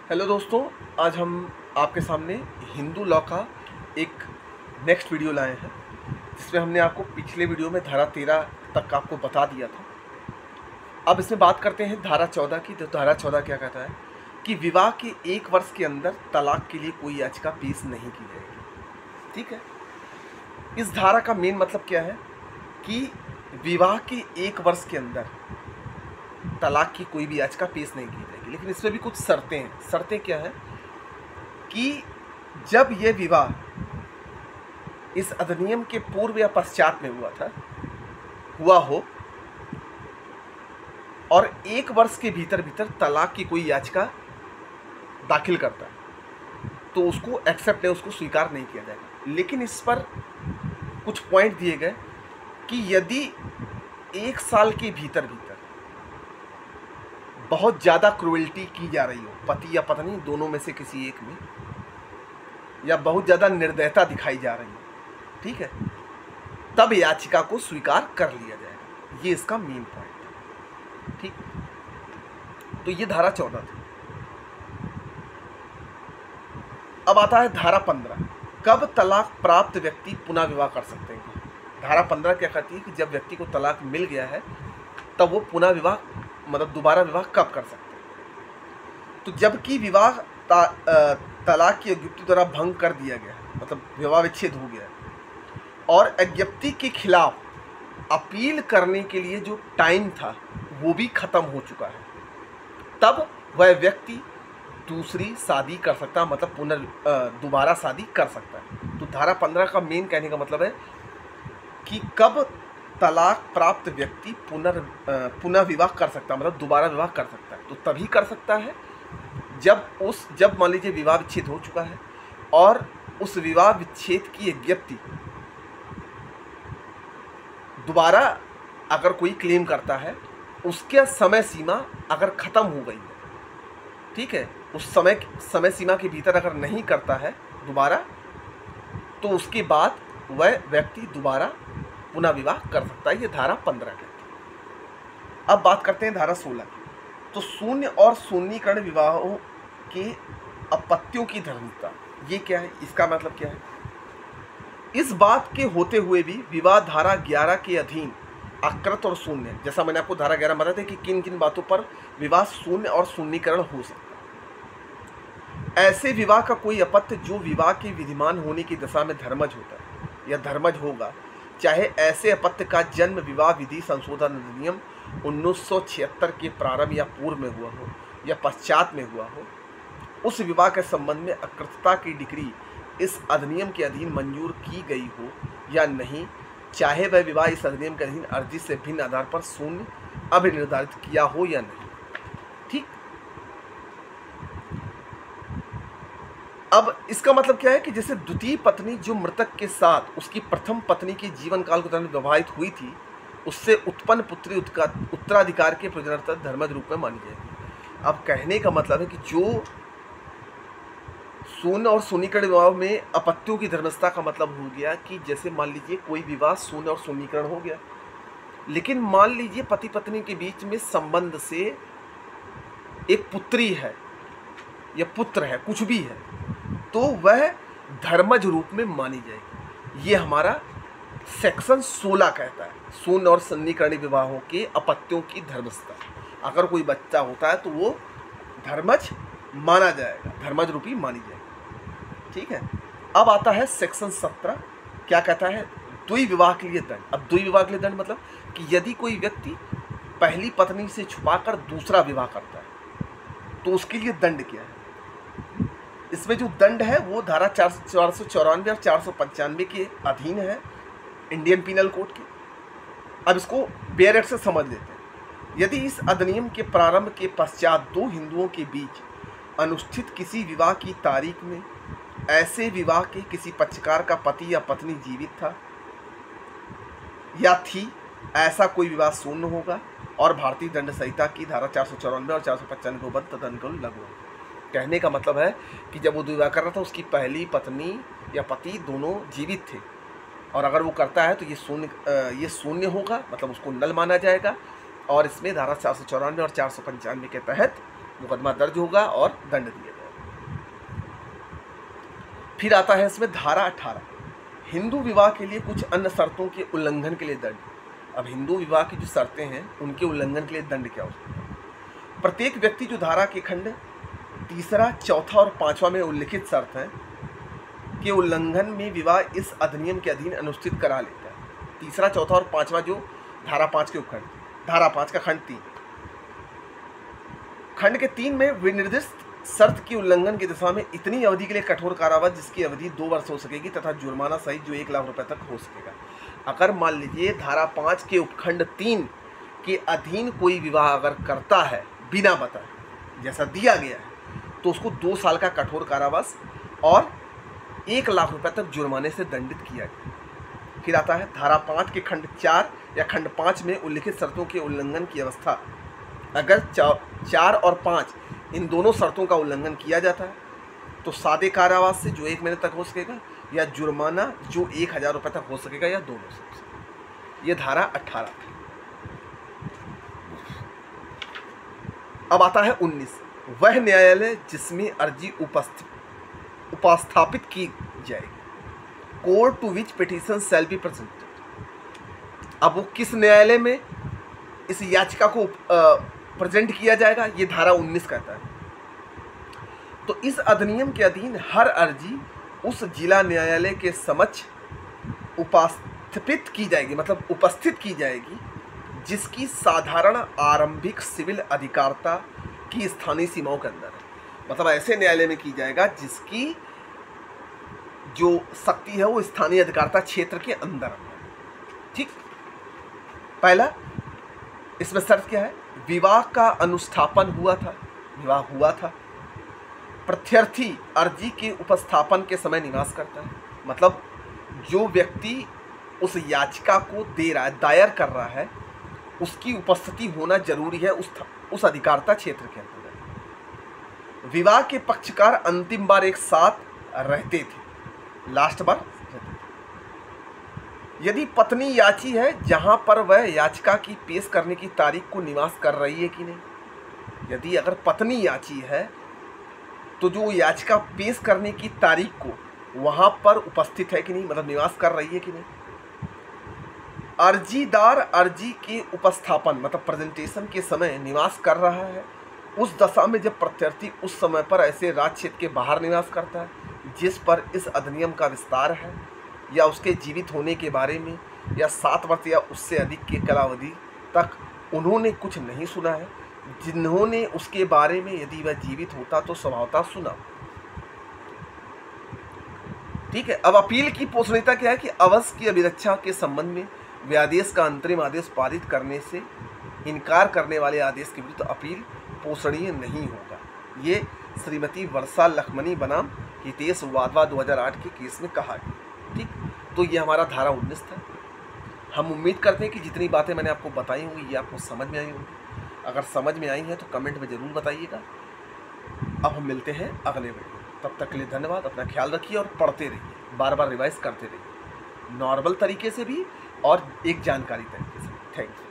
Hello दोस्तों, आज हम आपके सामने हिंदू लॉ का एक नेक्स्ट वीडियो लाए हैं जिसमें हमने आपको पिछले वीडियो में धारा 13 तक आपको बता दिया था। अब इसमें बात करते हैं धारा 14 की। तो धारा 14 क्या कहता है कि विवाह के 1 वर्ष के अंदर तलाक के लिए कोई याचिका पेश नहीं की जाएगी। ठीक है, इस धारा का मेन मतलब क्या है कि विवाह के 1 वर्ष के अंदर तलाक की कोई भी याचिका पेश नहीं की जाएगी। लेकिन इसमें भी कुछ शर्तें हैं। शर्तें क्या है कि जब यह विवाह इस अधिनियम के पूर्व या पश्चात में हुआ हो और 1 वर्ष के भीतर तलाक की कोई याचिका दाखिल करता है तो उसको एक्सेप्ट है, उसको स्वीकार नहीं किया जाएगा। लेकिन इस पर कुछ पॉइंट दिए गए कि यदि 1 साल के भीतर बहुत ज़्यादा क्रूएल्टी की जा रही हो, पति या पत्नी दोनों में से किसी एक में, या बहुत ज़्यादा निर्दयता दिखाई जा रही है, ठीक है, तब याचिका को स्वीकार कर लिया जाएगा। ये इसका मेन पॉइंट है। ठीक, तो ये धारा 14 थी। अब आता है धारा 15। कब तलाक प्राप्त व्यक्ति पुनः विवाह कर सकते हैं। धारा 15 क्या कहती है कि जब व्यक्ति को तलाक मिल गया है तब वो पुनः विवाह मतलब दोबारा विवाह कब कर सकते हैं। तो जबकि विवाह तलाक की अज्ञप्ति द्वारा भंग कर दिया गया है, मतलब विवाह विच्छेद हो गया है, और अज्ञप्ति के खिलाफ अपील करने के लिए जो टाइम था वो भी खत्म हो चुका है, तब वह व्यक्ति दूसरी शादी कर सकता है, मतलब दोबारा शादी कर सकता है। तो धारा 15 का मेन कहने का मतलब है कि कब तलाक प्राप्त व्यक्ति पुनः विवाह कर सकता है, मतलब दोबारा विवाह कर सकता है। तो तभी कर सकता है जब मान लीजिए विवाह विच्छेद हो चुका है और उस विवाह विच्छेद की अज्ञप्ति दोबारा अगर कोई क्लेम करता है, उसके समय सीमा अगर ख़त्म हो गई है, ठीक है, उस समय सीमा के भीतर अगर नहीं करता है दोबारा, तो उसके बाद वह व्यक्ति दोबारा पुनः विवाह कर सकता है। ये धारा 15 कहती है। अब बात करते हैं धारा 16 की। तो शून्य और शून्यकरण विवाहों के अपत्यों की धर्मिता, ये क्या है, इसका मतलब क्या है। इस बात के होते हुए भी विवाह धारा 11 के अधीन अकृत और शून्य, जैसा मैंने आपको धारा 11 बताया था कि किन किन बातों पर विवाह शून्य और शून्यकरण हो सकता है। ऐसे विवाह का कोई अपत्य जो विवाह के विधिमान होने की दशा में धर्मज होता है या धर्मज होगा, चाहे ऐसे अपत्य का जन्म विवाह विधि संशोधन अधिनियम 1976 के प्रारंभ या पूर्व में हुआ हो या पश्चात में हुआ हो, उस विवाह के संबंध में अकृतता की डिग्री इस अधिनियम के अधीन मंजूर की गई हो या नहीं, चाहे वह विवाह इस अधिनियम के अधीन अर्जी से भिन्न आधार पर शून्य अभिनिर्धारित किया हो या नहीं। ठीक, अब इसका मतलब क्या है कि जैसे द्वितीय पत्नी जो मृतक के साथ उसकी प्रथम पत्नी के जीवन काल के दौरान विवाहित हुई थी, उससे उत्पन्न पुत्री उत्तराधिकार के प्रयोजनार्थ धर्मज रूप में मानी जाएगी। अब कहने का मतलब है कि जो शून्य और शून्यकरण विवाह में अपत्यों की धर्मस्थता का मतलब हो गया कि जैसे मान लीजिए कोई विवाह शून्य और शून्यकरण हो गया, लेकिन मान लीजिए पति पत्नी के बीच में संबंध से एक पुत्री है या पुत्र है, कुछ भी है, तो वह धर्मज रूप में मानी जाएगी। ये हमारा सेक्शन 16 कहता है, शून्य और शून्यकरण विवाहों के अपत्यों की धर्मस्थता। अगर कोई बच्चा होता है तो वो धर्मज माना जाएगा, धर्मज रूपी मानी जाएगी। ठीक है, अब आता है सेक्शन 17। क्या कहता है, द्वि विवाह के लिए दंड। अब द्वि विवाह के लिए दंड मतलब कि यदि कोई व्यक्ति पहली पत्नी से छुपाकर दूसरा विवाह करता है तो उसके लिए दंड क्या है। इसमें जो दंड है वो धारा 494 और 495 के अधीन है इंडियन पीनल कोड के। अब इसको बेयर एक्ट से समझ लेते हैं। यदि इस अधिनियम के प्रारंभ के पश्चात दो हिंदुओं के बीच अनुष्ठित किसी विवाह की तारीख में ऐसे विवाह के किसी पक्षकार का पति या पत्नी जीवित था या थी, ऐसा कोई विवाह शून्य होगा और भारतीय दंड संहिता की धारा 494 और 495 को बंद तथा लागू होगा। कहने का मतलब है कि जब वो विवाह कर रहा था उसकी पहली पत्नी या पति दोनों जीवित थे, और अगर वो करता है तो ये शून्य होगा, मतलब उसको नल माना जाएगा, और इसमें धारा 494 और 495 के तहत मुकदमा दर्ज होगा और दंड दिया जाएगा। फिर आता है इसमें धारा 18, हिंदू विवाह के लिए कुछ अन्य शर्तों के उल्लंघन के लिए दंड। अब हिंदू विवाह की जो शर्तें हैं उनके उल्लंघन के लिए दंड क्या हो सकता है। प्रत्येक व्यक्ति जो धारा के खंड 3, 4 और 5 में उल्लिखित शर्त है के उल्लंघन में विवाह इस अधिनियम के अधीन अनुष्ठित करा लेता है। 3, 4 और 5 जो धारा 5 के उपखंड, धारा 5 का खंड 3, खंड के 3 में विनिर्दिष्ट शर्त की उल्लंघन की दिशा में इतनी अवधि के लिए कठोर कारावास जिसकी अवधि 2 वर्ष हो सकेगी तथा जुर्माना सहित जो 1 लाख रुपए तक हो सकेगा। अगर मान लीजिए धारा 5 के उपखंड 3 के अधीन कोई विवाह अगर करता है बिना बताए जैसा दिया गया है तो उसको 2 साल का कठोर कारावास और 1 लाख रुपए तक जुर्माने से दंडित किया गया। फिर आता है धारा 5 के खंड 4 या खंड 5 में उल्लिखित शर्तों के उल्लंघन की अवस्था, अगर 4 और 5 इन दोनों शर्तों का उल्लंघन किया जाता है तो सादे कारावास से जो 1 महीने तक हो सकेगा या जुर्माना जो 1,000 रुपये तक हो सकेगा या दोनों से। ये धारा 18 थी। अब आता है 19, वह न्यायालय जिसमें अर्जी उपस्थापित की जाएगी, court to which petition shall be presented. अब वो किस न्यायालय में इस याचिका को प्रेजेंट किया जाएगा, ये धारा 19 कहता है। तो इस अधिनियम के अधीन हर अर्जी उस जिला न्यायालय के समक्ष उपस्थापित की जाएगी, मतलब उपस्थित की जाएगी, जिसकी साधारण आरंभिक सिविल अधिकारिता की स्थानीय सीमाओं के अंदर है। मतलब ऐसे न्यायालय में की जाएगा जिसकी जो शक्ति है वो स्थानीय अधिकारिता क्षेत्र के अंदर है। ठीक, पहला इसमें शर्त क्या है, विवाह का अनुष्ठापन हुआ था, विवाह हुआ था, प्रत्यर्थी अर्जी के उपस्थापन के समय निवास करता है। मतलब जो व्यक्ति उस याचिका को दे रहा है, दायर कर रहा है, उसकी उपस्थिति होना जरूरी है उस अधिकारिता क्षेत्र के अंतर्गत। विवाह के पक्षकार अंतिम बार एक साथ रहते थे, लास्ट बार रहते थे। यदि पत्नी याची है जहां पर वह याचिका की पेश करने की तारीख को निवास कर रही है कि नहीं, यदि अगर पत्नी याची है तो जो याचिका पेश करने की तारीख को वहां पर उपस्थित है कि नहीं, मतलब निवास कर रही है कि नहीं। अर्जीदार अर्जी के उपस्थापन मतलब प्रेजेंटेशन के समय निवास कर रहा है उस दशा में जब प्रत्यर्थी उस समय पर ऐसे राज्य क्षेत्र के बाहर निवास करता है जिस पर इस अधिनियम का विस्तार है, या उसके जीवित होने के बारे में या 7 वर्ष या उससे अधिक के कालावधि तक उन्होंने कुछ नहीं सुना है, जिन्होंने उसके बारे में यदि वह जीवित होता तो स्वभावतः सुना। ठीक है। अब अपील की पोषणीयता क्या है कि अवश्य की अभिरक्षा के संबंध में व्यादेश का अंतरिम आदेश पारित करने से इनकार करने वाले आदेश के विरुद्ध अपील पोषणीय नहीं होगा। ये श्रीमती वर्षा लखमनी बनाम हितेश वाधवा 2008 के केस में कहा गया। ठीक, तो ये हमारा धारा 19 था। हम उम्मीद करते हैं कि जितनी बातें मैंने आपको बताई होंगी ये आपको समझ में आई होंगी। अगर समझ में आई हैं तो कमेंट में ज़रूर बताइएगा। अब हम मिलते हैं अगले वीडियो, तब तक के लिए धन्यवाद। अपना ख्याल रखिए और पढ़ते रहिए, बार बार रिवाइज करते रहिए, नॉर्मल तरीके से भी और एक जानकारी तरीके से। Thank you.